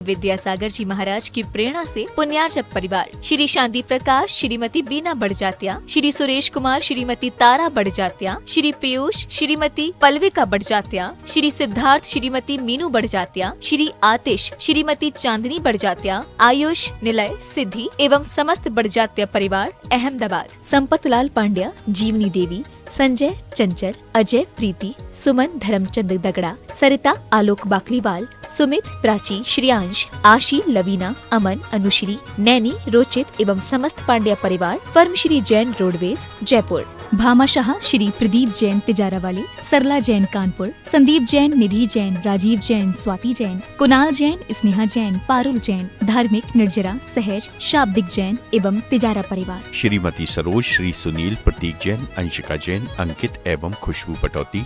विद्यासागर जी महाराज की प्रेरणा से पुण्यार्चक परिवार श्री शांति प्रकाश, श्रीमती बीना बड़जात्या, श्री सुरेश कुमार, श्रीमती तारा बड़जात्या, श्री पीयूष, श्रीमती पल्विका बड़जात्या, श्री सिद्धार्थ, श्रीमती मीनू बड़जात्या, श्री आतिश, श्रीमती चांदनी बड़जात्या, आयुष, निलय, सिद्धि एवं समस्त बड़जात्या परिवार अहमदाबाद, संपतलाल पांड्या, जीवनी देवी, संजय, चंचल, अजय, प्रीति, सुमन, धर्मचंद दगड़ा, सरिता, आलोक बाकलीवाल, सुमित, प्राची, श्रियांश, आशी, लवीना, अमन, अनुश्री, नैनी, रोचित एवं समस्त पांड्या परिवार, फर्म श्री जैन रोडवेज, जयपुर। भामाशाह श्री प्रदीप जैन तिजारावाली, सरला जैन कानपुर, संदीप जैन, निधि जैन, राजीव जैन, स्वाति जैन, कुणाल जैन, स्नेहा जैन, पारुल जैन, धार्मिक, निर्जरा, सहज, शाब्दिक जैन एवं तिजारा परिवार। श्रीमती सरोज, श्री सुनील, प्रतीक जैन, अंशिका जैन, अंकित एवं Khushboo Patauti,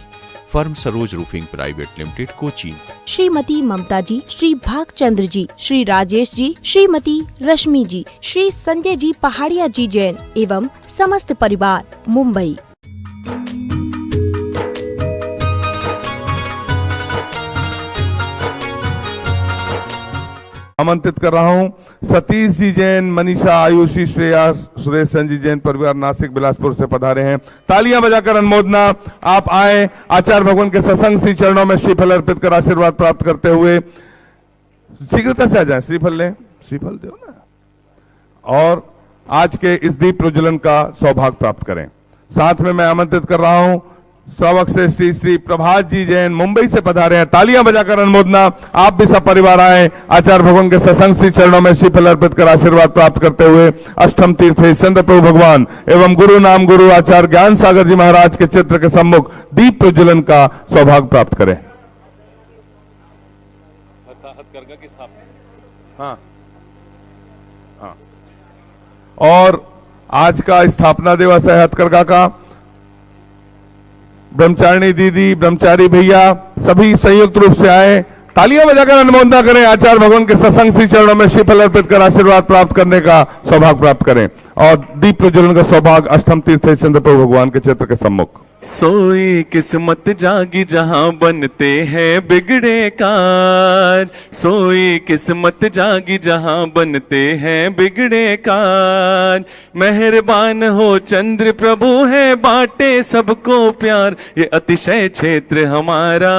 firm Saroj roofing private limited, Kochi. Shrimati Mamta ji, Shri Bhagchandra ji, Shri Rajesh ji, Shrimati Rashmi ji, Shri Sanjay ji Pahadiya ji Jain एवं समस्त परिवार, मुंबई। आमंत्रित कर रहा हूं सतीश जी जैन, मनीषा, आयुषी, श्रेया, सुरेश संजी जैन परिवार नासिक बिलासपुर से पधारे हैं। तालियां बजाकर अनुमोदना। आप आए, आचार्य भगवान के सत्संग श्री चरणों में श्रीफल अर्पित कर आशीर्वाद प्राप्त करते हुए शीघ्रता से आ जाए। श्रीफल लें, श्रीफल दो ना, और आज के इस दीप प्रज्वलन का सौभाग्य प्राप्त करें। साथ में मैं आमंत्रित कर रहा हूं श्रावक से श्री प्रभात जी जैन, मुंबई से पधारे हैं। तालियां बजाकर अनुमोदना। आप भी सब परिवार आए, आचार्य भगवान के सत्संग श्री चरणों में श्रीफल अर्पित कर आशीर्वाद प्राप्त करते हुए अष्टम तीर्थ चंद्र प्रभु भगवान एवं गुरु नाम गुरु आचार्य ज्ञान सागर जी महाराज के चित्र के सम्मुख दीप प्रज्वलन का सौभाग्य प्राप्त करें। हाँ, हाँ। और आज का स्थापना दिवस है हथकरघा का। ब्रह्मचारिणी दीदी, ब्रह्मचारी भैया सभी संयुक्त रूप से आए। तालियां बजाकर अनुमोदना करें। आचार्य भगवान के सत्संग श्री चरणों में श्रीफल अर्पित कर आशीर्वाद प्राप्त करने का सौभाग्य प्राप्त करें और दीप प्रज्वलन का सौभाग्य अष्टम तीर्थ चंद्र प्रभु भगवान के चित्र के सम्मुख। सोई किस्मत जागी जहां बनते हैं बिगड़े काज, सोई किस्मत जागी जहां बनते हैं बिगड़े काज। मेहरबान हो चंद्र प्रभु है बांटे सबको प्यार, ये अतिशय क्षेत्र हमारा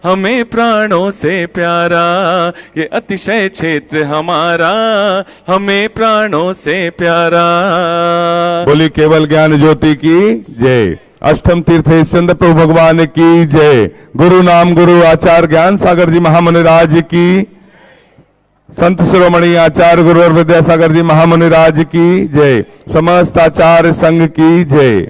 हमें प्राणों से प्यारा, ये अतिशय क्षेत्र हमारा हमें प्राणों से प्यारा। बोली केवल ज्ञान ज्योति की जय। अष्टम तीर्थ चंद्र प्रभु भगवान की जय। गुरु नाम गुरु आचार्य ज्ञान सागर जी महामुनि राज की, संत शिरोमणि आचार्य गुरुवर विद्यासागर जी महामुनि राज की जय। समस्त आचार्य संघ की जय।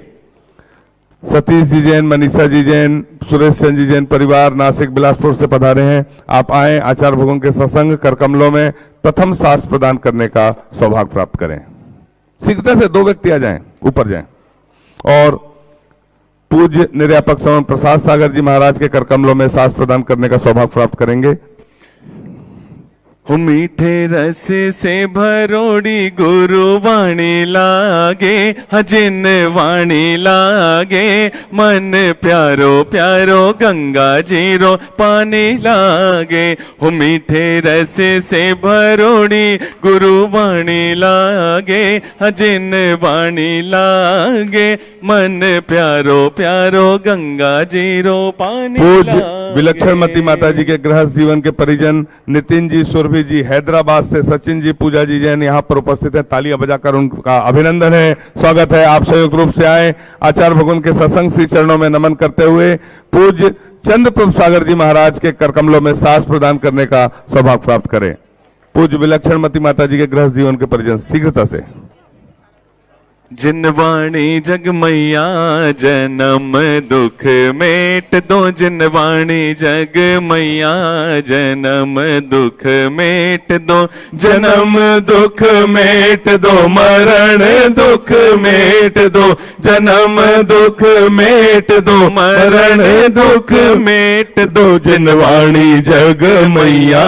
सतीश जी जैन, मनीषा जी जैन, सुरेश चंद जी जैन परिवार नासिक बिलासपुर से पधारे हैं। आप आए, आचार्य भगवान के सत्संग कर कमलों में प्रथम सास प्रदान करने का सौभाग्य प्राप्त करें। शीघ्रता से 2 व्यक्ति आ जाएं, ऊपर जाएं। और पूज्य निर्यापक समन प्रसाद सागर जी महाराज के करकमलों में सास प्रदान करने का सौभाग्य प्राप्त करेंगे। मीठे रस से भरोड़ी गुरु वाणी लागे, हजिन वाणी लागे, मन प्यारो प्यारो गंगा जीरो पानी लागे। हो मीठे रस से भरोड़ी गुरु वाणी लागे, हजिन वाणी लागे, मन प्यारो प्यारो गंगा जीरो पानी पूज्य विलक्षणमती माता जी के गृहस्थ जीवन के परिजन नितिन जी, सुरभि जी, हैदराबाद से सचिन जी, पूजा जी जैन यहाँ पर उपस्थित है। तालियां बजाकर उनका अभिनंदन है, स्वागत है। आप संयुक्त रूप से आए, आचार्य भगवान के सत्संग श्री चरणों में नमन करते हुए पूज्य चंद्र प्रभु सागर जी महाराज के करकमलों में सास प्रदान करने का सौभाग्य प्राप्त करें। पूज्य विलक्षणमती माता जी के गृहस्थ जीवन के परिजन शीघ्रता से। जिनवाणी जग मैया जन्म दुख मेट दो, जिनवाणी जग मैया जन्म दुख मेट दो, जन्म दुख मेट दो, मरण दुख मेट दो, जन्म दुख मेट दो, मरण दुख मेट दो, जिनवाणी जग मैया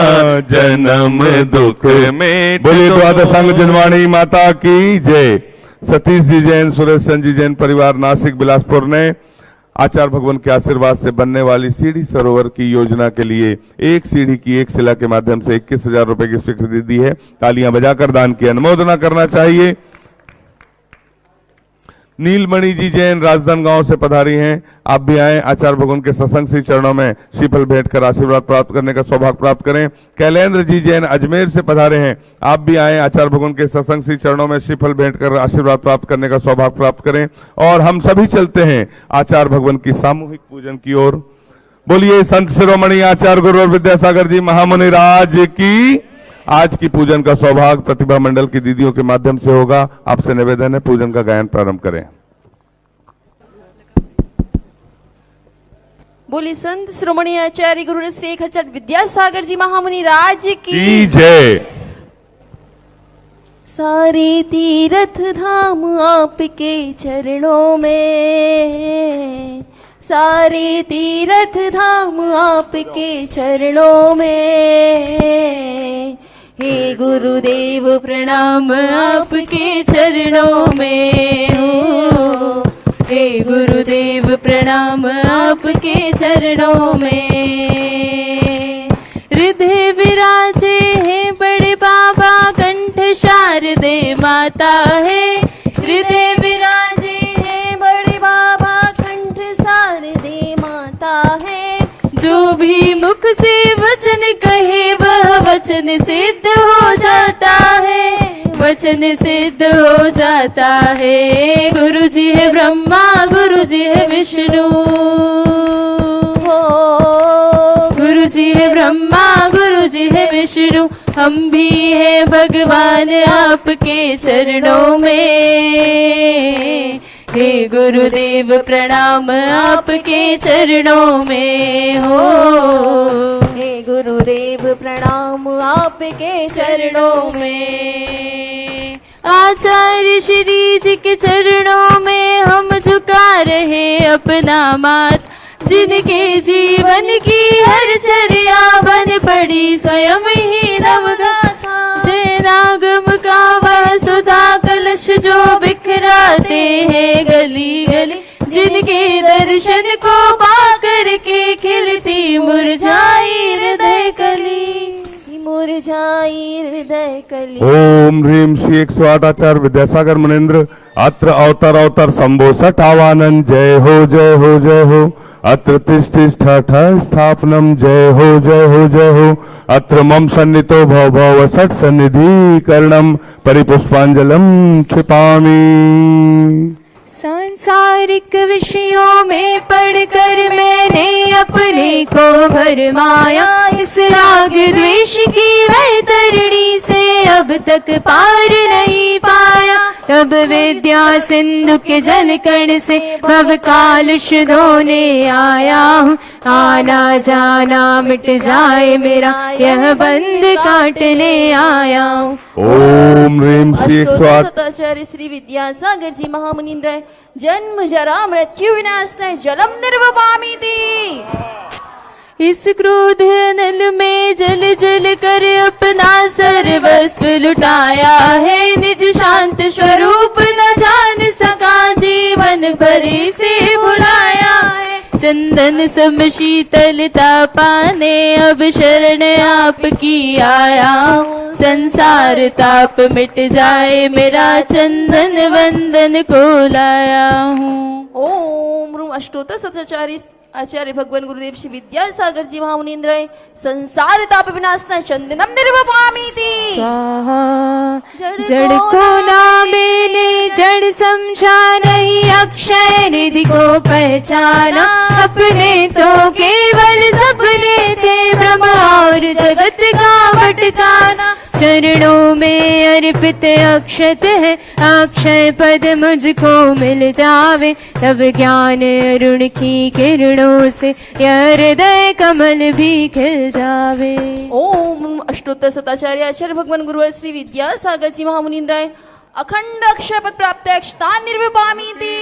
जन्म दुख मेट। बोलिए द्वादशांग जिनवाणी माता की जय। सतीश जी जैन, सुरेश चंद जी जैन परिवार नासिक बिलासपुर ने आचार्य भगवान के आशीर्वाद से बनने वाली सीढ़ी सरोवर की योजना के लिए एक सीढ़ी की एक शिला के माध्यम से 21,000 रुपए की स्वीकृति दी है। तालियां बजाकर दान की अनुमोदना करना चाहिए। नीलमणि जी जैन राजधान से पधारी हैं। आप भी आए, आचार्य भगवान के सत्संग श्री चरणों में श्रीफल भेंट कर आशीर्वाद प्राप्त करने का सौभाग्य प्राप्त करें। कैलेंद्र जी जैन अजमेर से पधारे हैं। आप भी आए, आचार्य भगवान के सत्संग श्री चरणों में श्रीफल भेंट कर आशीर्वाद प्राप्त करने का सौभाग्य प्राप्त करें। और हम सभी चलते हैं आचार्य भगवान की सामूहिक पूजन की ओर। बोलिए संत शिरोमणि आचार्य गुरुवर विद्यासागर जी महामुनि राज की। आज की पूजन का सौभाग्य प्रतिभा मंडल की दीदियों के माध्यम से होगा। आपसे निवेदन है पूजन का गायन प्रारंभ करें। बोली संत शिरोमणि आचार्य गुरु श्री 1008 विद्यासागर जी महामुनि राज की जय। सारे तीर्थ धाम आपके चरणों में, सारे तीर्थ धाम आपके चरणों में। हे गुरुदेव प्रणाम आपके चरणों में हो, हे गुरुदेव प्रणाम आपके चरणों में। हृदय विराजे हैं बड़े बाबा, कंठ शारदे माता है। हृदय विराजे हैं बड़े बाबा, कंठ शारदे माता है। जो भी मुख से वचन कहे वह वचन सिद्ध हो जाता है, वचन सिद्ध हो जाता है। गुरु जी है ब्रह्मा, गुरु जी है विष्णु, गुरु जी है ब्रह्मा, गुरु जी है विष्णु। हम भी हैं भगवान आपके चरणों में। हे गुरुदेव प्रणाम आपके चरणों में हो, हे गुरुदेव प्रणाम आपके चरणों में। आचार्य श्री जी के चरणों में हम झुका रहे अपना माथ, जिनके जीवन की हर चर्या बन पड़ी स्वयं ही नवगाथा। जैनागम का वह सुधा कलश जो बिखराते हैं गली गली, जिनके दर्शन को पाकर के खिलती मुरझाई हृदय कली, मुरझाई हृदय कली। ओम ह्रीम श्री 108 आचार्य विद्यासागर मुनेन्द्र अत्र अवतर अवतर शंभो सठावानंद। जय हो जय हो जय हो। अत्र तिष्ठिष्ठ स्थापनम। जय हो जय हो जय हो। अत्र मम सन्नितो भव भव सठ सन्निधि करणम परिपुष्पांजलम क्षिपामि। सांसारिक विषयों में पढ़कर मैंने अपने को भरमाया, इस राग द्वेष की वैतरणी से अब तक पार नहीं पाया। तब विद्या सिंधु के जल कण से भव कालुष धोने आया हूँ। आना जाना मिट जाए मेरा यह बंद काटने आया हूँ। ओम ह्रीम श्री 108 आचार्य श्री विद्यासागर जी महामुनीन्द्र। जन्म जरा मृत्यु विनाश जलम निर्वपामि दी। इस क्रोध नल में जल जल कर अपना सर्वस्व लुटाया है। निज शांत स्वरूप न जान सका, जीवन भर से भुलाया है। चंदन सम शीतलता पाने अब शरण आपकी आया। संसार ताप मिट जाए मेरा चंदन वंदन को लाया हूँ। ओम रूम अष्टोत्तर सचाचार्य आचार्य भगवान गुरुदेव श्री विद्यासागर जी महामुनीन्द्र। संसार ताप विनाशना चंदनम निर्वपामि ती। जड़ को ना मैंने जड़ समझा नहीं, अक्षय निधि को पहचाना। अपने तो केवल सपने थे, ब्रह्म और जगत का भटकाना। चरणों में अर्पित अक्षत है, अक्षय पद मुझको मिल जावे। तब ज्ञान अरुण की किरणों से यह हृदय कमल भी खिल जावे। ओम अष्टोत्तर सताचार्य आचार्य भगवान गुरुवर श्री विद्यासागर जी महामुनीन्द्र। अखंड अक्षय पद प्राप्त अक्षतान निर्विपामी दी।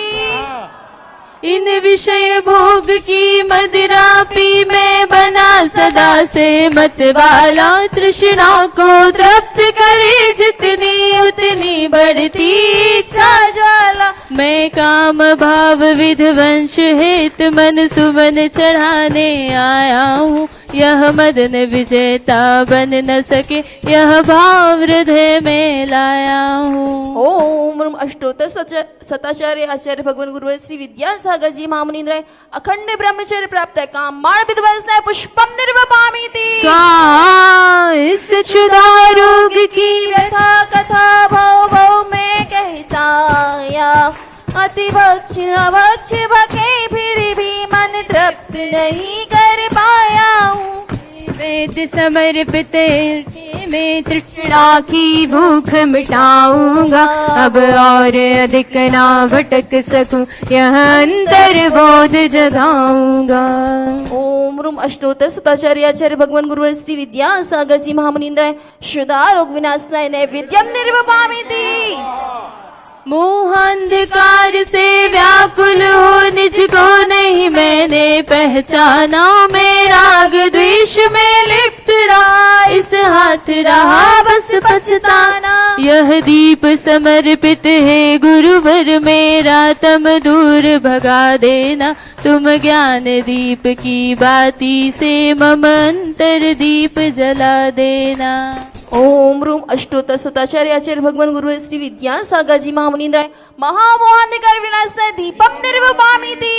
इन विषय भोग की मदिरा पी मैं बना सदा से मत वाला। तृष्णा को तृप्त करे जितनी उतनी बढ़ती इच्छा ज्वाला। मैं काम भाव विध्वंस हेत मन सुमन चढ़ाने आया हूँ। यह मदन विजेता बन न सके, यह भाव हृदय में लाया हूँ। ओम अष्टोत्तर सताचार्य आचार्य भगवान गुरुवर श्री विद्यासागर जी महामुनींद्राय अखंड ब्रह्मचर्य प्राप्त है काम माण विध्वंस पुष्पम निर्वपामि ति। स्वाहा इस क्षुधा रोग की व्यथा कथा भव भव में कहता आया। अति भक्ष अभक्ष भके फिर भी मन तृप्त नहीं कर पाया हूँ। वेद समर्पित में तृष्णा की भूख मिटाऊंगा। अब और अधिक ना भटक सकूं, यह अंतर बोध जगाऊंगा। ओम रूम अष्टोत्तर सताचार्य आचार्य भगवान गुरुवर श्री विद्यासागर जी महामुनींद्राय शुदा रोग विनाशनाय नैवेद्यम निर्वपामि ति। मोहांधकार से व्याकुल हो निज को नहीं मैंने पहचाना। मैं राग द्वेष में लिप्त रहा, इस हाथ रहा बस पछताना। यह दीप समर्पित है गुरुवर मेरा, तम दूर भगा देना। तुम ज्ञान दीप की बाती से मम अंतर दीप जला देना। ओम रूम अष्टोत्तर सताचार्य आचार्य भगवान गुरु श्री विद्यासागर जी महामुनींद्राय महामोहांधकार विनाशनाय दीपम निर्वपामि ति।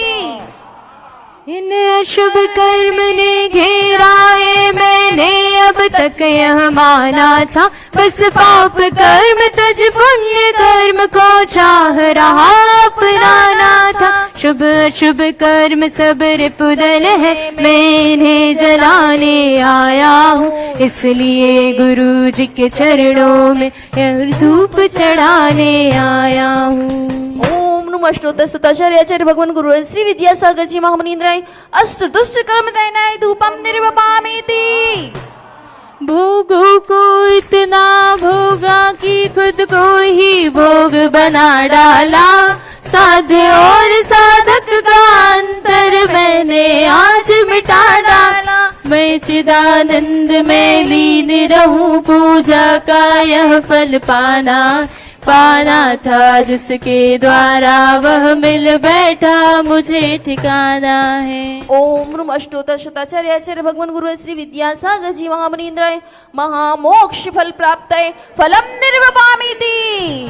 इन अशुभ कर्म ने घेरा है, मैंने अब तक यह माना था। बस पाप कर्म तज पुण्य कर्म को चाह रहा अपनाना था। शुभ अशुभ कर्म सब रिपुदल है, मैं इन्हें जलाने आया हूँ। इसलिए गुरु जी के चरणों में यह धूप चढ़ाने आया हूँ। अष्टोत्तर सताचार्य आचार्य भगवान गुरु श्री विद्यासागर जी महामुनींद्राय अष्ट दुष्ट कर्म दैनाय धूपम निर्वपामि ति। भोगों को इतना भोगा कि खुद को ही भोग बना डाला। साध्य और साधक का अंतर मैंने आज मिटा डाला। मैं चिदानंद में लीन रहूं, पूजा का यह फल पाना था जिसके द्वारा वह मिल बैठा, मुझे ठिकाना है। ओम रूम अष्टोत्तर शताचार्य आचार्य भगवान गुरु श्री विद्यासागर जी महामुनींद्राय महामोक्ष फल प्राप्त है फलम निर्वपामि ति।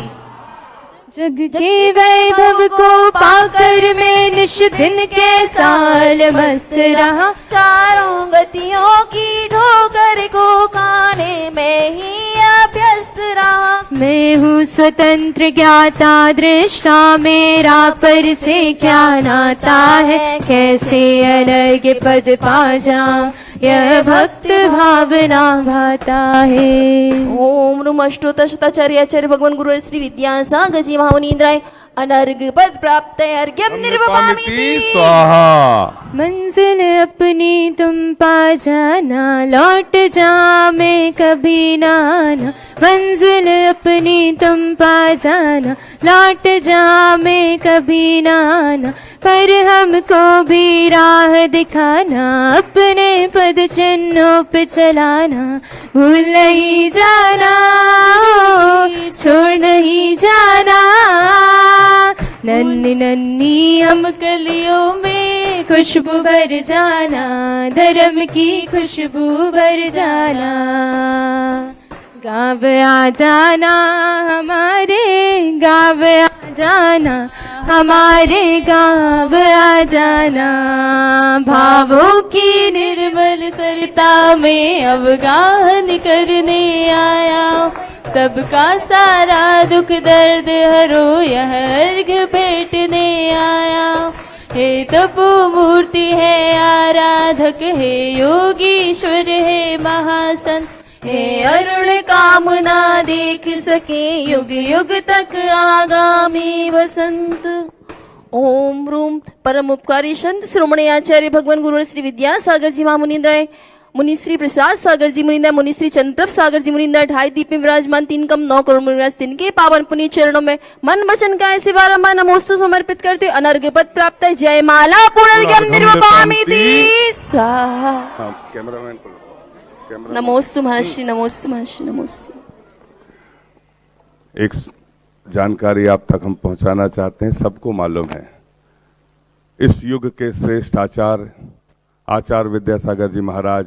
जग के वैभव को पाकर मैं निश दिन के साल मस्त रहा। चारों गतियों की ठोकर को खाने में ही अभ्यस्त रहा। मैं हूँ स्वतंत्र ज्ञाता दृष्टा, मेरा पर से क्या नाता है। कैसे अलग पद पा जाऊं, यह भक्त भावना भाता है। ओम नमः अष्टोत्तर शताचार्य आचार्य भगवान गुरु श्री विद्यासागर जी महामुनींद्राय अनर्घ पद प्राप्त है अर्घ्यम निर्वपामि ति। स्वाहा। मंजिल अपनी तुम पा जाना, लौट जा मैं कभी ना आना। मंजिल अपनी तुम पा जाना, लौट जा मैं कभी ना आना। पर हमको भी राह दिखाना, अपने पद चिन्हों पे चलाना। भूल नहीं जाना, छोड़ नहीं जाना। नन्ही नन्ही हम कलियों में खुशबू भर जाना, धर्म की खुशबू भर जाना। गाँव आ जाना हमारे, गाँव आ जाना हमारे, गाँव आ जाना। भावों की निर्मल सरता में अवगाहन करने आया। सबका सारा दुख दर्द हरो यह अर्घ भेंटने आया। हे तपो मूर्ति है आराधक, हे योगीश्वर है महासंत। हे अरुण कामना देख सके युग युग तक आगामी वसंत। ओम रूम परम उपकारी संत श्रोमणी आचार्य भगवान गुरु श्री विद्यासागर जी महामुनींद्राय, मुनिश्री प्रसाद सागर जी मुनिंदा, मुनिश्री चंद्रप्रभ सागर जी मुनिंदा, 2.5 दीप में विराजमान 3 कम 9 करोड़ मुनिराज तिनके पावन पुनीत चरणों में मन वचन का ऐसे बारंबार नमोस्तु समर्पित करते अनर्घ पद प्राप्त है। जय माला पूर्णगम निर्वपामि ति। स्वाहा। नमोस्तु महर्षि, नमोस्तु महर्षि, नमोस्तु। एक जानकारी आप तक हम पहुंचाना चाहते हैं। सबको मालूम है इस युग के श्रेष्ठ आचार्य विद्यासागर जी महाराज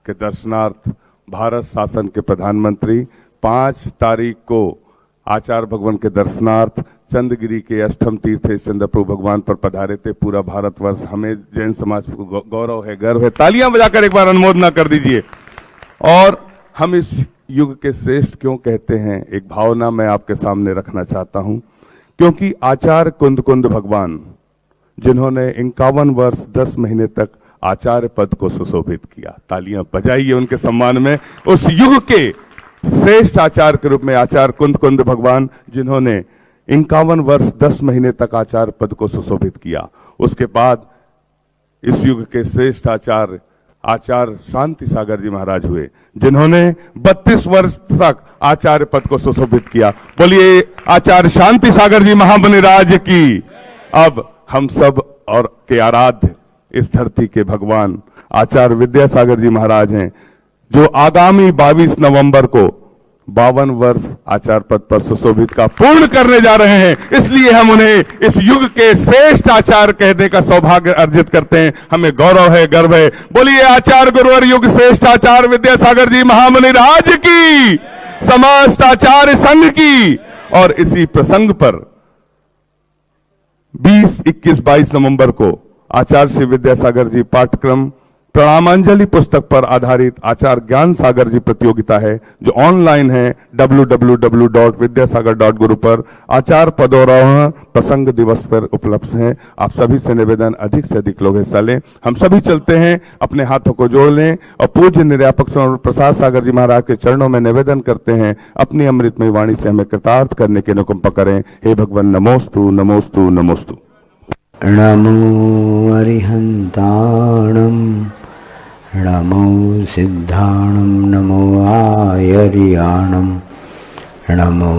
के दर्शनार्थ भारत शासन के प्रधानमंत्री 5 तारीख को आचार्य भगवान के दर्शनार्थ चंद्रगिरी के अष्टम तीर्थ चंद्रप्रभु भगवान पर पधारे थे। पूरा भारतवर्ष, हमें जैन समाज को गौरव है, गर्व है। तालियां बजाकर एक बार अनुमोदना कर दीजिए। और हम इस युग के श्रेष्ठ क्यों कहते हैं, एक भावना मैं आपके सामने रखना चाहता हूं। क्योंकि आचार्य कुंद भगवान जिन्होंने 51 वर्ष 10 महीने तक आचार्य पद को सुशोभित किया, तालियां बजाइए उनके सम्मान में। उस युग के श्रेष्ठ आचार्य के रूप में आचार्य कुंद भगवान जिन्होंने 51 वर्ष 10 महीने तक आचार्य पद को सुशोभित किया। उसके बाद इस युग के श्रेष्ठ आचार्य शांति सागर जी महाराज हुए जिन्होंने 32 वर्ष तक आचार्य पद को सुशोभित किया। बोलिए आचार्य शांति सागर जी महामुनि राज की। अब हम सब और के आराध्य इस धरती के भगवान आचार्य विद्यासागर जी महाराज हैं, जो आगामी 22 नवंबर को 52 वर्ष आचार्य पद पर सुशोभित का पूर्ण करने जा रहे हैं। इसलिए हम उन्हें इस युग के श्रेष्ठ आचार्य कहने का सौभाग्य अर्जित करते हैं। हमें गौरव है, गर्व है। बोलिए आचार्य गुरुवर युग श्रेष्ठ आचार्य विद्यासागर जी महामुनि राज की, समस्त आचार्य संघ की। और इसी प्रसंग पर 20, 21, 22 नवंबर को आचार्य श्री विद्यासागर जी पाठ्यक्रम प्रणामांजलि पुस्तक पर आधारित आचार्य ज्ञान सागर जी प्रतियोगिता है, जो ऑनलाइन है www.vidyasagar.guru पर आचार्य पदोरोहण प्रसंग दिवस पर उपलब्ध है। आप सभी से निवेदन, अधिक से अधिक लोग हिस्सा लें। हम सभी चलते हैं, अपने हाथों को जोड़ लें और पूज्य निर्यापक स्वामी प्रसाद सागर जी महाराज के चरणों में निवेदन करते हैं, अपनी अमृतमय वाणी से हमें कृतार्थ करने की अनुकंपा करें। हे भगवान, नमोस्तु नमोस्तु नमोस्तु। नमो अरिहंताणं, नमो सिद्धाणं, नमो आयर्याणं, नमो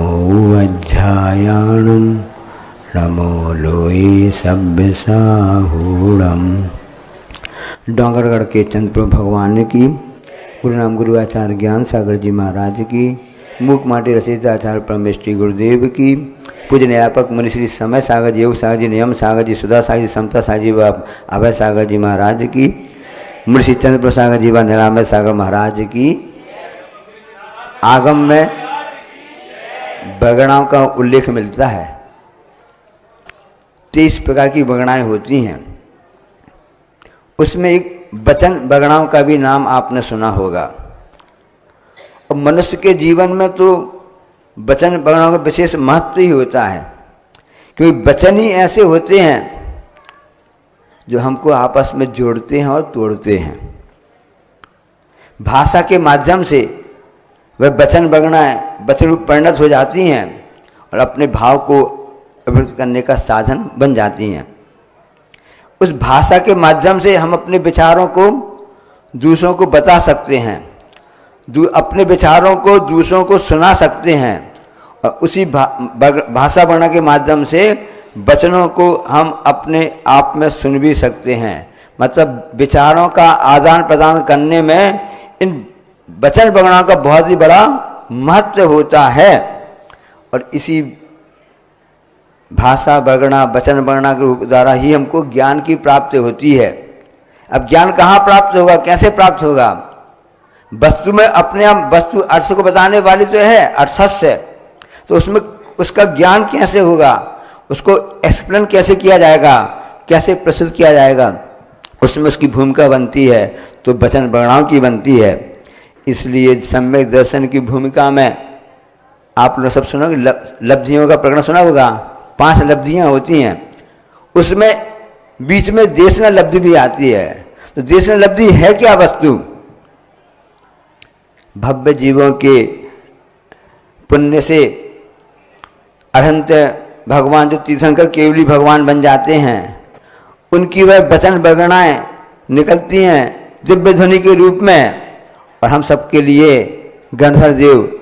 अध्यायाणं, नमो लोये सभ्यसाहूणं। डोंगरगढ़ के चंद्रप्रभु भगवान की, गुरु नाम गुरु आचार्य ज्ञान सागर जी महाराज की, मूक माटी रचित आचार्य परमेश्वरी गुरुदेव की, पूज्य न्यायापक मुनि श्री समय सागर जी, योग सागर जी, नियम सागर जी, सुधा सागर जी, समता सागर जी व अभय सागर जी महाराज की, मुनि श्री चंद्र सागर जी व निरामय सागर महाराज की। आगम में बगड़ाओं का उल्लेख मिलता है। 23 प्रकार की बगड़ाएं होती हैं। उसमें एक वचन बगड़ाओं का भी नाम आपने सुना होगा। और मनुष्य के जीवन में तो वचन बगड़ाओं का विशेष महत्व ही होता है, क्योंकि वचन ही ऐसे होते हैं जो हमको आपस में जोड़ते हैं और तोड़ते हैं। भाषा के माध्यम से वह वचन बगड़ाएं वचन रूप परिणत हो जाती हैं और अपने भाव को अभिव्यक्त करने का साधन बन जाती हैं। उस भाषा के माध्यम से हम अपने विचारों को दूसरों को बता सकते हैं, अपने विचारों को दूसरों को सुना सकते हैं, और उसी भाषा वर्णन के माध्यम से वचनों को हम अपने आप में सुन भी सकते हैं। मतलब विचारों का आदान प्रदान करने में इन वचन वर्णन का बहुत ही बड़ा महत्व होता है। और इसी भाषा वर्णना, वचन वर्णना के रूप द्वारा ही हमको ज्ञान की प्राप्ति होती है। अब ज्ञान कहाँ प्राप्त होगा, कैसे प्राप्त होगा? वस्तु में अपने आप वस्तु अर्थ को बताने वाली तो है अर्थस्य, तो उसमें उसका ज्ञान कैसे होगा, उसको एक्सप्लेन कैसे किया जाएगा, कैसे प्रस्तुत किया जाएगा, उसमें उसकी भूमिका बनती है तो वचन वर्णनाओं की बनती है। इसलिए सम्यक दर्शन की भूमिका में आप लोग सब सुनोगे, लब्धियों का प्रकरण सुना होगा। 5 लब्धियाँ होती हैं, उसमें बीच में देशना लब्धि भी आती है। तो देशना लब्धि है क्या वस्तु? भव्य जीवों के पुण्य से अनंत भगवान जो तीर्थंकर केवली भगवान बन जाते हैं, उनकी वह वचन वर्णनाएं निकलती हैं दिव्य ध्वनि के रूप में, और हम सबके लिए गणधर देव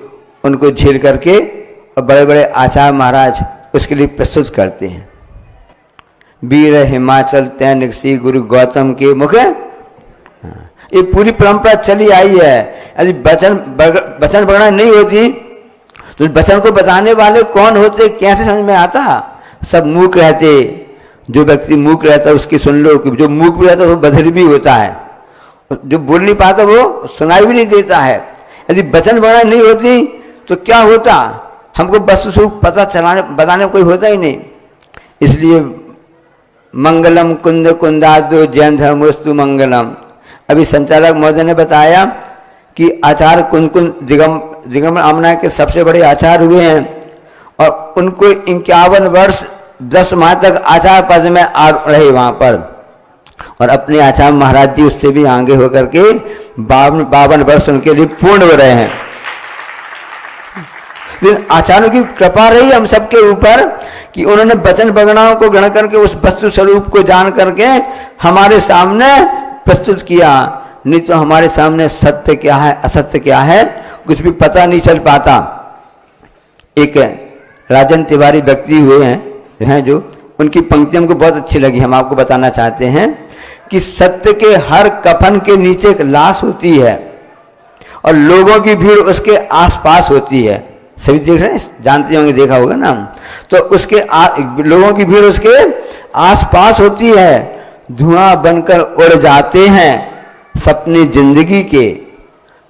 उनको झेल करके और बड़े बड़े आचार्य महाराज उसके लिए प्रस्तुत करते हैं। वीर हिमाचल तैनिक श्री गुरु गौतम के मुख, ये पूरी परंपरा चली आई है। यदि वचन वर्णना नहीं होती तो वचन को बताने वाले कौन होते, कैसे समझ में आता? सब मूक रहते, जो व्यक्ति मूक रहता है उसकी सुन लो, जो मूक भी रहता है वो बधिर भी होता है, जो बोल नहीं पाता वो सुनाई भी नहीं देता है। यदि वचन बना नहीं होती तो क्या होता, हमको वस्तु स्वरूप पता चलाने बताने कोई होता ही नहीं। इसलिए मंगलम कुंद कुंदादो जैन धर्मोस्तु मंगलम। अभी संचालक महोदय ने बताया कि आचार्य कुंद कुंद दिगंबर अमना के सबसे बड़े आचार्य हुए हैं और उनको 51 वर्ष 10 माह तक आचार्य पद में रहे वहां पर, और अपने आचार्य महाराज जी उससे भी आगे होकर के 52 वर्ष उनके लिए पूर्ण हो रहे हैं। आचार्यों की कृपा रही हम सबके ऊपर कि उन्होंने वचन वगणाओं को ग्रहण करके उस वस्तु स्वरूप को जान करके हमारे सामने प्रस्तुत किया। नहीं तो हमारे सामने सत्य क्या है असत्य क्या है कुछ भी पता नहीं चल पाता। एक राजन तिवारी व्यक्ति हुए हैं जो, उनकी पंक्ति हमको बहुत अच्छी लगी, हम आपको बताना चाहते हैं कि सत्य के हर कफन के नीचे एक लाश होती है और लोगों की भीड़ उसके आसपास होती है। सभी देख रहे हैं, जानते होंगे, देखा होगा ना। तो उसके लोगों की भीड़ उसके आसपास होती है, धुआं बनकर उड़ जाते हैं सपने जिंदगी के,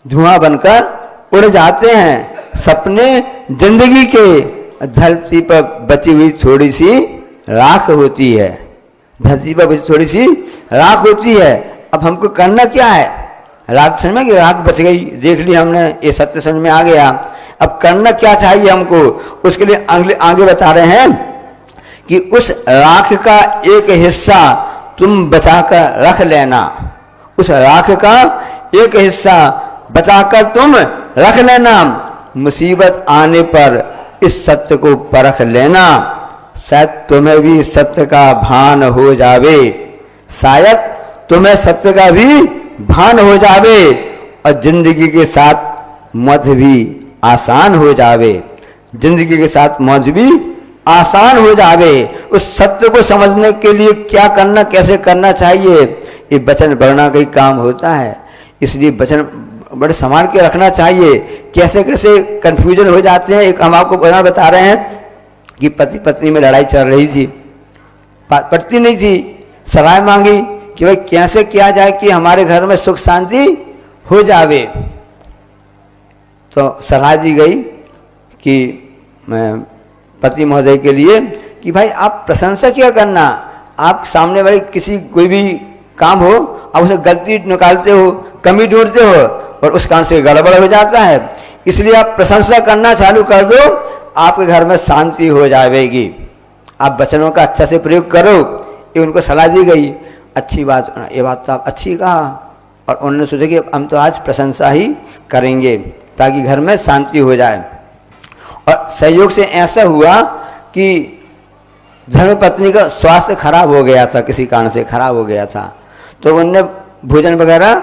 धुआं बनकर उड़ जाते हैं सपने जिंदगी के। धरती पर बची हुई थोड़ी सी राख होती है, धरती पर बची थोड़ी सी राख होती है। अब हमको करना क्या है? राख समझ में कि राख बच गई, देख ली हमने, ये सत्य समझ में आ गया। अब करना क्या चाहिए हमको? उसके लिए आगे बता रहे हैं कि उस राख का एक हिस्सा तुम बचाकर रख लेना, उस राख का एक हिस्सा बचाकर तुम रख लेना। मुसीबत आने पर इस सत्य को परख लेना, शायद तुम्हें भी सत्य का भान हो जावे, शायद तुम्हें सत्य का भी भान हो जावे और जिंदगी के साथ मौज भी आसान हो जावे, जिंदगी के साथ मौज भी आसान हो जावे। उस सत्य को समझने के लिए क्या करना, कैसे करना चाहिए, ये वचन वगणा का ही काम होता है। इसलिए वचन बड़े संभाल के रखना चाहिए। कैसे कैसे कंफ्यूजन हो जाते हैं। एक हम आपको बता रहे हैं कि पति पत्नी में लड़ाई चल रही थी, पटती नहीं थी, सलाह मांगी कि भाई कैसे किया जाए कि हमारे घर में सुख शांति हो जावे। तो सलाह दी गई कि पति महोदय के लिए कि भाई आप प्रशंसा क्या करना, आप सामने वाले किसी कोई भी काम हो आप उसे गलती निकालते हो, कमी ढूंढते हो और उस कारण से गड़बड़ हो जाता है। इसलिए आप प्रशंसा करना चालू कर दो, आपके घर में शांति हो जाएगी। आप वचनों का अच्छा से प्रयोग करो, ये उनको सलाह दी गई। अच्छी बात, ये बात तो आप अच्छी कहा, और उन्होंने सोचा कि हम तो आज प्रशंसा ही करेंगे ताकि घर में शांति हो जाए। और संयोग से ऐसा हुआ कि धर्मपत्नी का स्वास्थ्य खराब हो गया था, किसी कारण से खराब हो गया था, तो उन्होंने भोजन वगैरह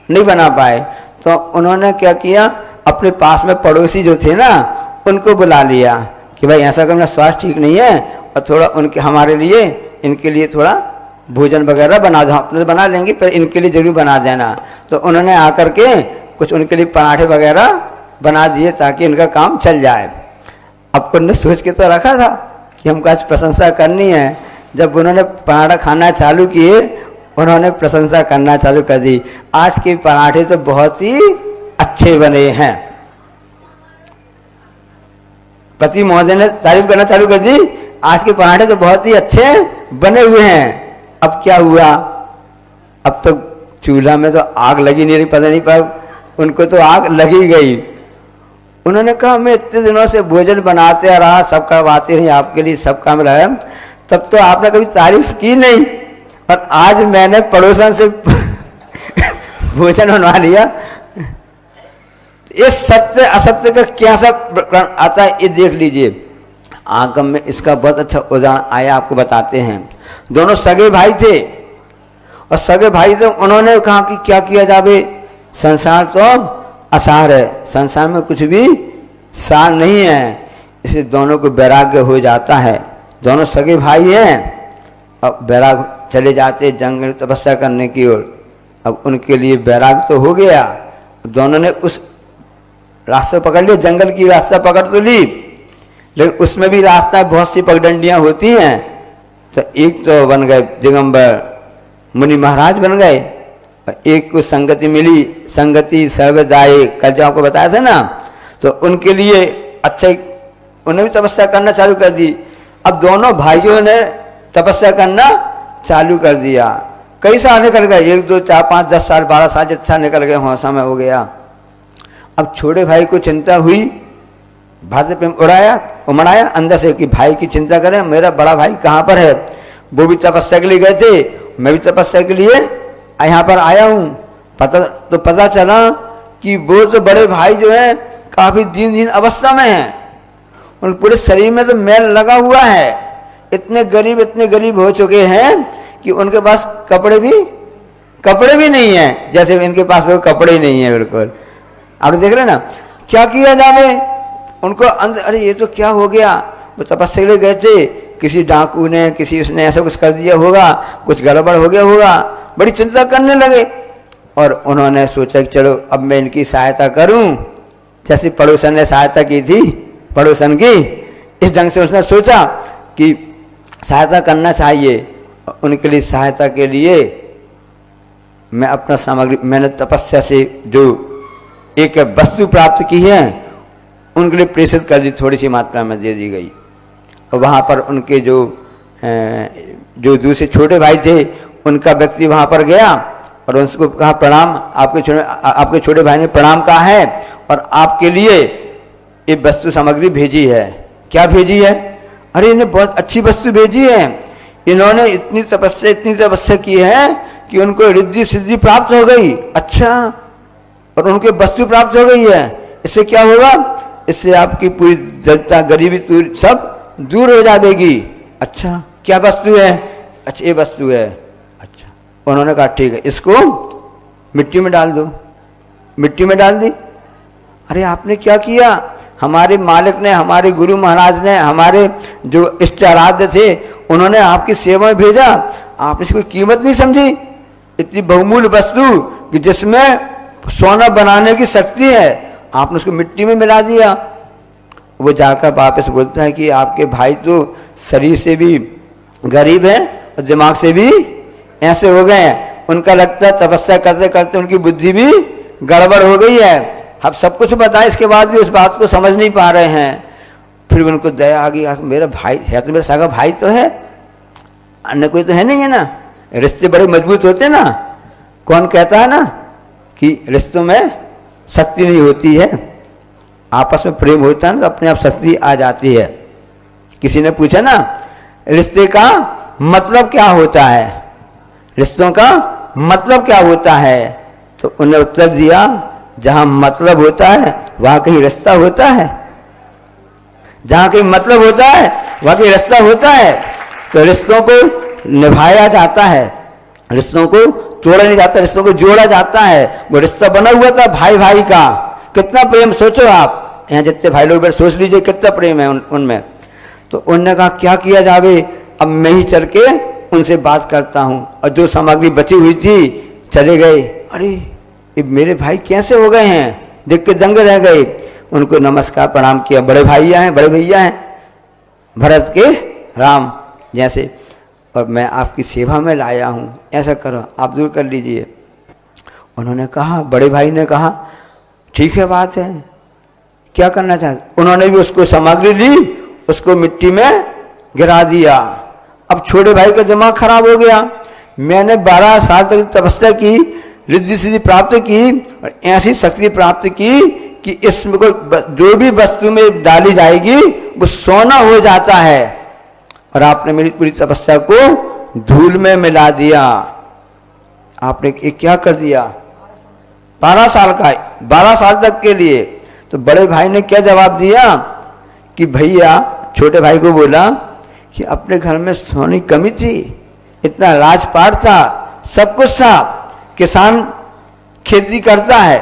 नहीं बना पाए। तो उन्होंने क्या किया, अपने पास में पड़ोसी जो थे ना उनको बुला लिया कि भाई ऐसा करना, स्वास्थ्य ठीक नहीं है और थोड़ा उनके हमारे लिए इनके लिए थोड़ा भोजन वगैरह बना दो, अपने बना लेंगे पर इनके लिए जरूर बना देना। तो उन्होंने आकर के कुछ उनके लिए पराठे वगैरह बना दिए ताकि इनका काम चल जाए। अब उन्होंने सोच के तो रखा था कि हमको आज प्रशंसा करनी है। जब उन्होंने पराठा खाना चालू किए, उन्होंने प्रशंसा करना चालू कर दी, आज के पराठे तो बहुत ही अच्छे बने हैं। पति महोदय ने तारीफ करना चालू कर दी, आज के पराठे तो बहुत ही अच्छे बने हुए हैं। अब क्या हुआ, अब तो चूल्हा में तो आग लगी नहीं रही, पता नहीं पर उनको तो आग लगी गई। उन्होंने कहा मैं इतने दिनों से भोजन बनाते रहा, सब करवाते रही आपके लिए, सब काम रहा, तब तो आपने कभी तारीफ की नहीं, और आज मैंने पड़ोसन से भोजन बनवा लिया। इस सत्य असत्य का क्या सब आता है ये देख लीजिए। आगम में इसका बहुत अच्छा उदाहरण आया, आपको बताते हैं। दोनों सगे भाई थे और सगे भाई थे, उन्होंने कहा कि क्या किया जावे, संसार तो असार है, संसार में कुछ भी सार नहीं है। इसलिए दोनों को वैराग्य हो जाता है। दोनों सगे भाई हैं अब वैराग चले जाते जंगल तपस्या करने की ओर। अब उनके लिए वैराग तो हो गया, दोनों ने उस रास्ता पकड़ लिया, जंगल की रास्ता पकड़ तो ली, लेकिन उसमें भी रास्ता बहुत सी पगडंडियां होती हैं। तो एक तो बन गए दिगंबर मुनि महाराज बन गए, और एक को संगति मिली, संगति सर्वदायी, कल जो आपको बताया था ना, तो उनके लिए अच्छा उन्हें भी तपस्या करना चालू कर दी। अब दोनों भाइयों ने तपस्या करना चालू कर दिया। कई साल निकल गए, 1 2 4 5 10 साल 12 साल जितना निकल गए हों, समय हो गया। अब छोटे भाई को चिंता हुई, भाषा पे उमड़ाया अंदर से कि भाई की चिंता करें, मेरा बड़ा भाई कहाँ पर है। वो भी तपस्या के लिए गए थे, मैं भी तपस्या के लिए यहाँ पर आया हूँ। पता चला कि वो तो बड़े भाई जो है काफी दीन अवस्था में हैं, उन पूरे शरीर में तो मैल लगा हुआ है, इतने गरीब हो चुके हैं कि उनके पास कपड़े भी नहीं है, जैसे इनके पास वो कपड़े ही नहीं है बिल्कुल। आप देख रहे ना, क्या किया जाए उनको अंदर, अरे ये तो क्या हो गया। वो तपस्या के लिए गए थे, किसी डाकू ने किसी उसने ऐसा कुछ कर दिया होगा, कुछ गड़बड़ हो गया होगा, बड़ी चिंता करने लगे। और उन्होंने सोचा कि चलो अब मैं इनकी सहायता करूं, जैसे पड़ोसन ने सहायता की थी पड़ोसन की, इस ढंग से उसने सोचा कि सहायता करना चाहिए। उनके लिए सहायता के लिए मैं अपना सामग्री, मैंने तपस्या से जो एक वस्तु प्राप्त की है उनके लिए प्रेषित कर दी, थोड़ी सी मात्रा में दे दी गई। और वहाँ पर उनके जो दूसरे छोटे भाई थे उनका व्यक्ति वहाँ पर गया और उनको कहा प्रणाम, आपके छोटे भाई ने प्रणाम कहा है और आपके लिए ये वस्तु सामग्री भेजी है। क्या भेजी है? अरे इन्हें बहुत अच्छी वस्तु भेजी है, इन्होंने इतनी तपस्या की है कि उनको रिद्धि सिद्धि प्राप्त हो गई। अच्छा, और उनके वस्तु प्राप्त हो गई है, इससे क्या होगा? इससे आपकी पूरी जनता गरीबी सब दूर हो जाएगी। अच्छा, क्या वस्तु है? अच्छा, ये वस्तु है। अच्छा, उन्होंने कहा ठीक है, इसको मिट्टी में डाल दो। मिट्टी में डाल दी। अरे आपने क्या किया? हमारे मालिक ने, हमारे गुरु महाराज ने, हमारे जो इष्ट आराध्य थे उन्होंने आपकी सेवा में भेजा, आपने इसकी कीमत नहीं समझी। इतनी बहुमूल्य वस्तु कि जिसमें सोना बनाने की शक्ति है, आपने उसको मिट्टी में मिला दिया। वो जाकर वापस बोलता है कि आपके भाई तो शरीर से भी गरीब हैं और दिमाग से भी ऐसे हो गए हैं, उनका लगता है तपस्या करते करते उनकी बुद्धि भी गड़बड़ हो गई है। अब सब कुछ बताया, इसके बाद भी इस बात को समझ नहीं पा रहे हैं। फिर उनको दया आ गई, मेरा भाई है तो मेरा सगा भाई तो है, अन्य कोई तो है नहीं है ना। रिश्ते बड़े मजबूत होते ना। कौन कहता है ना कि रिश्तों में शक्ति नहीं होती है, आपस में प्रेम होता है ना तो अपने आप शक्ति आ जाती है। किसी ने पूछा ना रिश्ते का मतलब क्या होता है, रिश्तों का मतलब क्या होता है, तो उन्हें उत्तर दिया जहां मतलब होता है वहां कहीं रिश्ता होता है, जहां कहीं मतलब होता है वहां कहीं रिश्ता होता है। तो रिश्तों को निभाया जाता है, रिश्तों को तोड़ा नहीं जाता, रिश्तों को जोड़ा जाता है। वो रिश्ता बना हुआ था भाई भाई का, कितना प्रेम, सोचो आप यहाँ जितने भाई लोग सोच लीजिए कितना प्रेम है उनमें। तो उन्होंने कहा क्या किया जावे, अब मैं ही चल के उनसे बात करता हूँ। और जो सामग्री बची हुई थी चले गए। अरे ये मेरे भाई कैसे हो गए हैं, देख के दंग रह गए। उनको नमस्कार प्रणाम किया, बड़े भैया हैं भरत के राम जैसे, और मैं आपकी सेवा में लाया हूँ, ऐसा करो आप दूर कर लीजिए। उन्होंने कहा, बड़े भाई ने कहा ठीक है बात है, क्या करना चाहते। उन्होंने भी उसको सामग्री ली, उसको मिट्टी में गिरा दिया। अब छोटे भाई का दिमाग खराब हो गया। मैंने 12 साल तक तपस्या की, रिद्धि सिद्धि प्राप्त की और ऐसी शक्ति प्राप्त की कि इसमें जो भी वस्तु में डाली जाएगी वो सोना हो जाता है, और आपने मेरी पूरी तपस्या को धूल में मिला दिया। आपने क्या कर दिया? 12 साल का, 12 साल तक के लिए। तो बड़े भाई ने क्या जवाब दिया कि भैया, छोटे भाई को बोला कि अपने घर में सोने की कमी थी, इतना राजपाट था, सब कुछ था, किसान खेती करता है,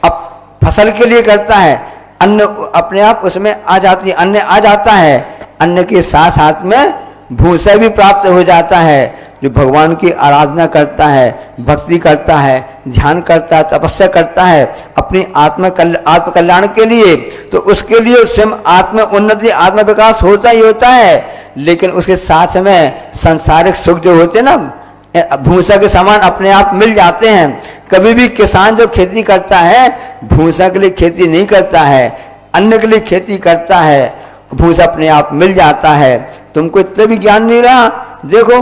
अब फसल के लिए करता है, अन्न अपने आप उसमें आ जाती है, अन्न आ जाता है, अन्न के साथ साथ में भूसा भी प्राप्त हो जाता है। जो भगवान की आराधना करता है, भक्ति करता है, ध्यान करता है, तपस्या करता है अपनी आत्म कल्याण के लिए, तो उसके लिए स्वयं आत्म उन्नति, आत्म विकास होता ही होता है। लेकिन उसके साथ में सांसारिक सुख जो होते हैं ना, भूसा के समान अपने आप मिल जाते हैं। कभी भी किसान जो खेती करता है भूसा के लिए खेती नहीं करता है, अन्न के लिए खेती करता है, भूसा अपने आप मिल जाता है। तुमको इतना भी ज्ञान नहीं रहा, देखो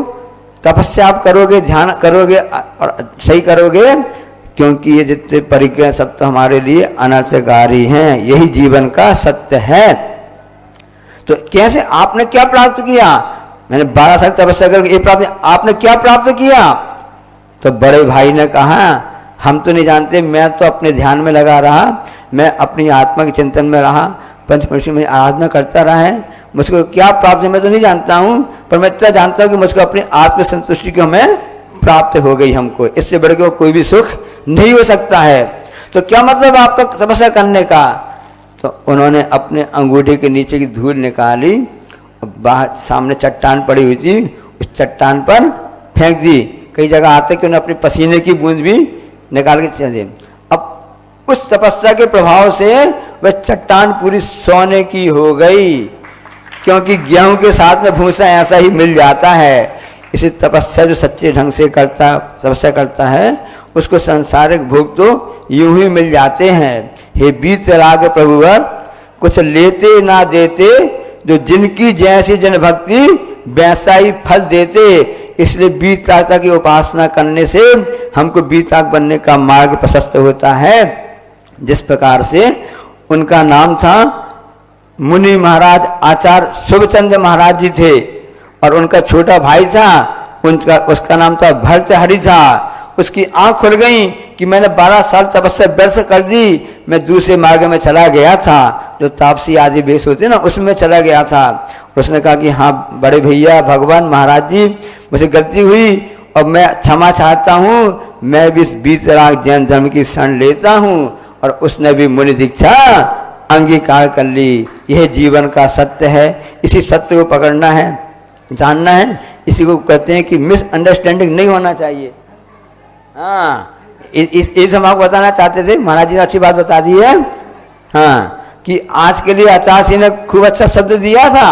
तपस्या आप करोगे, ध्यान करोगे और सही करोगे, क्योंकि ये जितने परिक्रम सब तो हमारे लिए अनर्थकारी हैं, यही जीवन का सत्य है। तो कैसे आपने क्या प्राप्त किया? मैंने 12 साल तपस्या करके ये प्राप्त, आपने क्या प्राप्त किया? तो बड़े भाई ने कहा हम तो नहीं जानते, मैं तो अपने ध्यान में लगा रहा, मैं अपनी आत्मा के चिंतन में रहा, पंचमशी में आराधना करता रहा है, मुझको क्या प्राप्त है मैं तो नहीं जानता हूँ, पर मैं इतना जानता हूँ कि मुझको अपनी आत्म संतुष्टि को हमें प्राप्त हो गई। हमको इससे बढ़ के कोई भी सुख नहीं हो सकता है। तो क्या मतलब आपका तपस्या करने का? तो उन्होंने अपने अंगूठे के नीचे की धूल निकाली, बाहर सामने चट्टान पड़ी हुई थी, उस चट्टान पर फेंक दी। कई जगह आते कि उन्हें अपने पसीने की बूंद भी निकाल के चले। अब उस तपस्या के प्रभाव से वह चट्टान पूरी सोने की हो गई, क्योंकि गेहूं के साथ में भूसा ऐसा ही मिल जाता है। इसी तपस्या जो सच्चे ढंग से तपस्या करता है उसको सांसारिक भोग तो यूं ही मिल जाते हैं। हे बीतराग प्रभुवर कुछ लेते ना देते, जो जिनकी जैसी जन भक्ति वैसा ही फल देते। इसलिए बीतरागता की उपासना करने से हमको बीतराग बनने का मार्ग प्रशस्त होता है। जिस प्रकार से उनका नाम था मुनि महाराज आचार्य शुभचंद्र महाराज जी थे, और उनका छोटा भाई था, उसका नाम था भर्तृहरि था। उसकी आंख खुल गई कि मैंने 12 साल तपस्या व्यर्थ कर दी, मैं दूसरे मार्ग में चला गया था, जो तापसी आदि वेश होते ना उसमें चला गया था। उसने कहा कि हाँ बड़े भैया भगवान महाराज जी, मुझे गलती हुई और मैं क्षमा चाहता हूँ, मैं भी इस बीतराग जैन धर्म की शरण लेता हूँ। और उसने भी मुनि दीक्षा अंगीकार कर ली। यह जीवन का सत्य है, इसी सत्य को पकड़ना है, जानना है। इसी को कहते हैं कि मिसअंडरस्टैंडिंग नहीं होना चाहिए। हाँ, इस हम आपको बताना चाहते थे, महाराज जी ने अच्छी बात बता दी है। हाँ, कि आज के लिए आचार्य जी ने खूब अच्छा शब्द दिया था।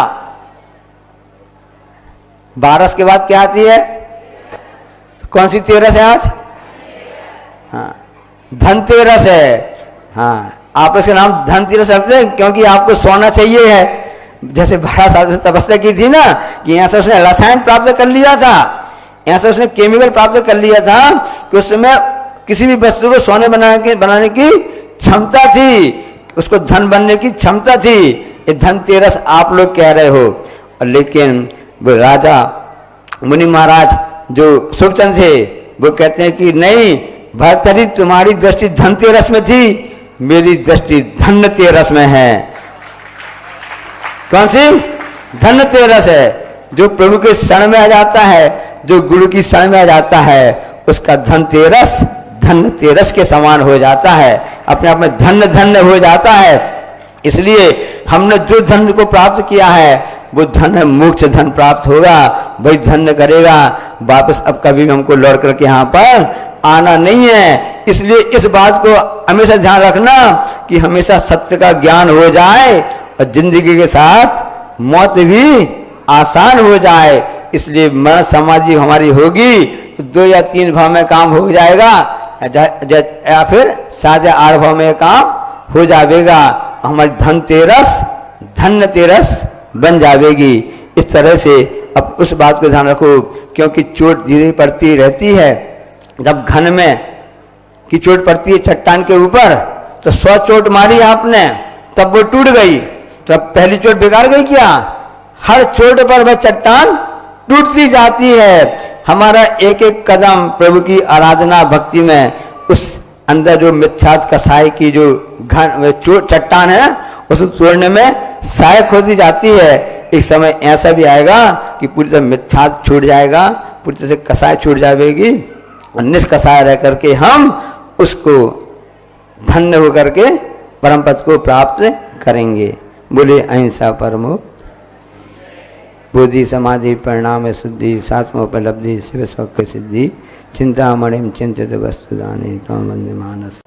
12 के बाद क्या आती है? कौन सी 13 है आज? हाँ, धनतेरस है। हाँ, आप इसका नाम धनतेरस रखते हैं क्योंकि आपको सोना चाहिए है। जैसे 12 साल से तपस्या की थी ना, कि यहाँ से उसने रसायन प्राप्त कर लिया था, यहाँ से उसने केमिकल प्राप्त कर लिया था कि उसमें किसी भी वस्तु को सोने बनाने की क्षमता थी, उसको धन बनने की क्षमता थी। ये धनतेरस आप लोग कह रहे हो, लेकिन वो राजा मुनि महाराज जो शुभचंद थे वो कहते हैं कि नहीं भर्तृहरि, तुम्हारी दृष्टि धनतेरस में थी, मेरी दृष्टि धन्यतेरस में है। कौन सी? धन्यतेरस है। जो प्रभु के शरण में आ जाता है, जो गुरु की शरण में आ जाता है, उसका धनतेरस धन्यतेरस के समान हो जाता है, अपने आप में धन्य धन्य हो जाता है। इसलिए हमने जो धन को प्राप्त किया है वो धन है, मोक्ष धन प्राप्त होगा, वही धन्य करेगा। वापस अब कभी भी हमको लौट करके यहाँ पर आना नहीं है। इसलिए इस बात को हमेशा ध्यान रखना कि हमेशा सत्य का ज्ञान हो जाए और जिंदगी के साथ मौत भी आसान हो जाए। इसलिए मरण समाधि हमारी होगी तो 2 या 3 भाव में काम हो जाएगा, या फिर 7 या 8 भाव में काम हो जाएगा। हमारी धनतेरस धन्यतेरस बन जाएगी। इस तरह से अब उस बात को ध्यान रखो, क्योंकि चोट धीरे पड़ती रहती है। जब घन में की चोट पड़ती है चट्टान के ऊपर, तो 100 चोट मारी आपने तब वो टूट गई, तो अब पहली चोट बिगाड़ गई क्या? हर चोट पर वह चट्टान टूटती जाती है। हमारा एक एक कदम प्रभु की आराधना भक्ति में, उस अंदर जो मिथ्यात कसाई की जो घन चट्टान है उसको तोड़ने में सहायक होती जाती है। एक समय ऐसा भी आएगा कि पूरी तरह मिथ्यात छूट जाएगा, पूरी तरह से कसाय छूट जाएगी, और निष्कसाय रह करके हम उसको धन्य होकर के परम पद को प्राप्त करेंगे। बोले अहिंसा परमो। बुद्धि समाधि परिणाम शुद्धि सात्मोपलब्धि शिव सौख्य सिद्धि चिंतामणिम चिंतित वस्तुदानी तम वंदे मानस।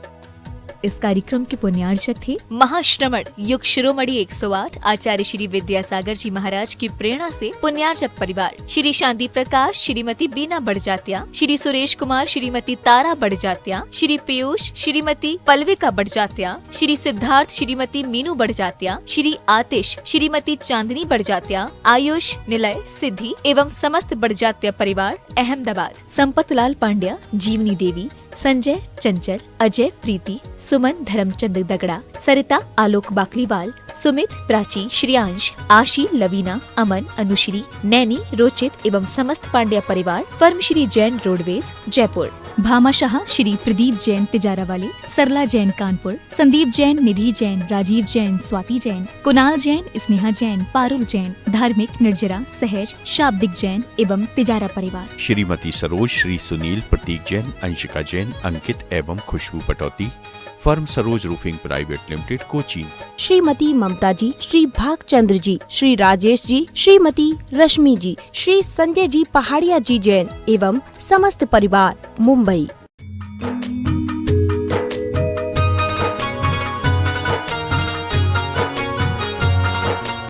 इस कार्यक्रम के पुण्यार्चक थे महाश्रमण युग शिरोमणि 108 आचार्य श्री विद्यासागर जी महाराज की प्रेरणा से पुण्यार्चक परिवार श्री शांति प्रकाश श्रीमती बीना बड़जात्या, श्री सुरेश कुमार श्रीमती तारा बड़जात्या, श्री पीयूष श्रीमती पल्विका बड़जात्या, श्री सिद्धार्थ श्रीमती मीनू बड़जात्या, श्री आतिश श्रीमती चांदनी बड़जात्या, आयुष निलय सिद्धि एवं समस्त बड़जात्या परिवार अहमदाबाद, संपतलाल पांड्या, जीवनी देवी, संजय चंचल, अजय प्रीति, सुमन धर्मचंद दगड़ा, सरिता आलोक बाकलीवाल, सुमित प्राची, श्रियांश, आशी लवीना, अमन अनुश्री, नैनी रोचित एवं समस्त पांड्या परिवार फर्म श्री जैन रोडवेज जयपुर। भामाशाह श्री प्रदीप जैन तिजारा वाले, सरला जैन कानपुर, संदीप जैन, निधि जैन, राजीव जैन, स्वाति जैन, कुणाल जैन, स्नेहा जैन, पारुल जैन, धार्मिक निर्जरा, सहज, शाब्दिक जैन एवं तिजारा परिवार। श्रीमती सरोज, श्री सुनील, प्रतीक जैन, अंशिका जैन, अंकित एवं Khushboo Patauti, firm Saroj roofing private limited Cochin. Shrimati Mamta ji, Shri Bhagchandra ji, Shri Rajesh ji, Shrimati Rashmi ji, Shri Sanjay ji Pahadiya ji Jain एवं समस्त परिवार मुंबई।